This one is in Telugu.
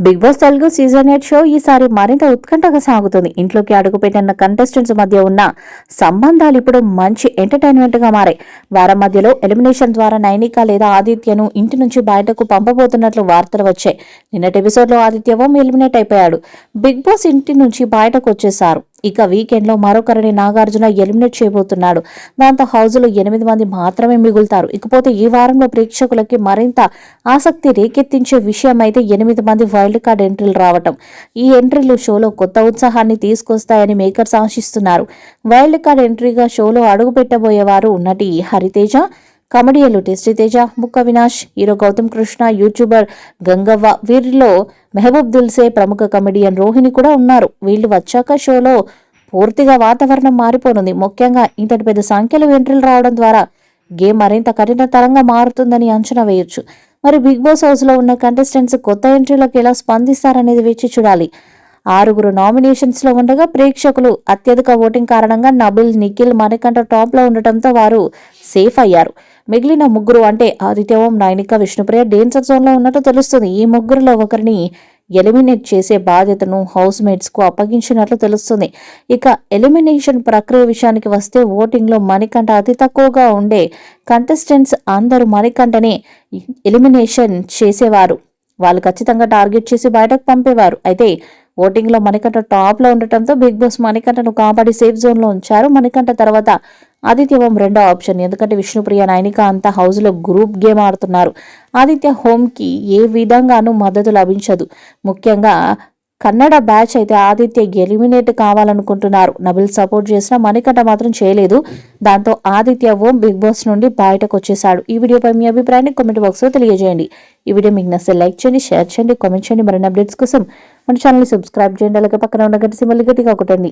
Big Boss Telugu season 8 show ఈసారి మరింత ఉత్కంఠగా సాగుతుంది. ఇంట్లోకి అడుగుపెట్టిన కంటెస్టెంట్స్ మధ్య ఉన్న సంబంధాలు ఇప్పుడు మంచి ఎంటర్టైన్మెంట్ గా మారాయి. వారం మధ్యలో ఎలిమినేషన్ ద్వారా నైనిక లేదా ఆదిత్యను ఇంటి నుంచి బయటకు పంపబోతున్నట్లు వార్తలు వచ్చాయి. నిన్నటి ఎపిసోడ్ లో ఆదిత్య ఓం ఎలిమినేట్ అయిపోయాడు. బిగ్ బాస్ ఇంటి నుంచి బయటకు వచ్చేశారు. ఇక వీకెండ్ లో మరొకరిని నాగార్జున ఎలిమినేట్ చేయబోతున్నాడు. దాంతో హౌస్ లో 8 మంది మాత్రమే మిగులుతారు. ఇకపోతే ఈ వారంలో ప్రేక్షకులకి మరింత ఆసక్తి రేకెత్తించే విషయం అయితే 8 మంది వైల్డ్ కార్డ్ ఎంట్రీలు రావటం. ఈ ఎంట్రీలు షోలో కొత్త ఉత్సాహాన్ని తీసుకొస్తాయని మేకర్స్ ఆశిస్తున్నారు. వైల్డ్ కార్డ్ ఎంట్రీగా షోలో అడుగు పెట్టబోయేవారు నటి హరితేజ, కమెడియన్లు టెస్టీ తేజ, ముక్క వినాష్, హీరో గౌతమ్ కృష్ణ, యూట్యూబర్ గంగవ్వ, వీరిలో మెహబూబ్ దిల్సే, ప్రముఖ కమెడియన్ రోహిణి కూడా ఉన్నారు. వీళ్ళు వచ్చాక షోలో పూర్తిగా వాతావరణం మారిపోనుంది. ముఖ్యంగా ఇంతటి పెద్ద సంఖ్యలో ఎంట్రీలు రావడం ద్వారా గేమ్ మరింత కఠినతరంగా మారుతుందని అంచనా వేయొచ్చు. మరి బిగ్ బాస్ హౌస్ లో ఉన్న కంటెస్టెంట్స్ కొత్త ఎంట్రీలకు ఎలా స్పందిస్తారనేది వేచి చూడాలి. 6 నామినేషన్స్ లో ఉండగా ప్రేక్షకులు అత్యధిక ఓటింగ్ కారణంగా నబిల్, నిఖిల్, మణికంఠ టాప్ లో ఉండటంతో వారు సేఫ్ అయ్యారు. మిగిలిన 3 అంటే ఆదిత్య ఓం, నైనిక, విష్ణుప్రియ డేంజర్ జోన్ లో ఉన్నట్టు తెలుస్తుంది. ఈ 3లో ఒకరిని ఎలిమినేట్ చేసే బాధ్యతను హౌస్ మేట్స్ కు అప్పగించినట్లు తెలుస్తుంది. ఇక ఎలిమినేషన్ ప్రక్రియ విషయానికి వస్తే ఓటింగ్ లో మణికంఠ అతి తక్కువగా ఉండే కంటెస్టెంట్స్ అందరూ మణికంఠనే ఎలిమినేషన్ చేసేవారు. వాళ్ళు ఖచ్చితంగా టార్గెట్ చేసి బయటకు పంపేవారు. అయితే ఓటింగ్ లో మణికంఠ టాప్ లో ఉండటంతో బిగ్ బాస్ మణికంఠను కాపాడి సేఫ్ జోన్ లో ఉంచారు. మణికంఠ తర్వాత ఆదిత్య ఓం రెండో ఆప్షన్. ఎందుకంటే విష్ణుప్రియ, నైనిక అంతా హౌస్ లో గ్రూప్ గేమ్ ఆడుతున్నారు. ఆదిత్య హోమ్ కి ఏ విధంగానూ మద్దతు లభించదు. ముఖ్యంగా కన్నడ బ్యాచ్ అయితే ఆదిత్య ఎలిమినేట్ కావాలనుకుంటున్నారు. నబిల్ సపోర్ట్ చేసినా మణికంఠ మాత్రం చేయలేదు. దాంతో ఆదిత్య ఓం బిగ్ బాస్ నుండి బయటకు వచ్చేశాడు. ఈ వీడియోపై మీ అభిప్రాయాన్ని కామెంట్ బాక్స్ లో తెలియజేయండి. ఈ వీడియో మీకు నచ్చితే లైక్ చేయండి, షేర్ చేయండి, కామెంట్ చేయండి. మరిన్ని అప్డేట్స్ కోసం మన ఛానల్ ని సబ్స్క్రైబ్ చేయండి. అలాగే పక్కన ఉన్న గంట సింబల్ గట్టిగా కొట్టండి.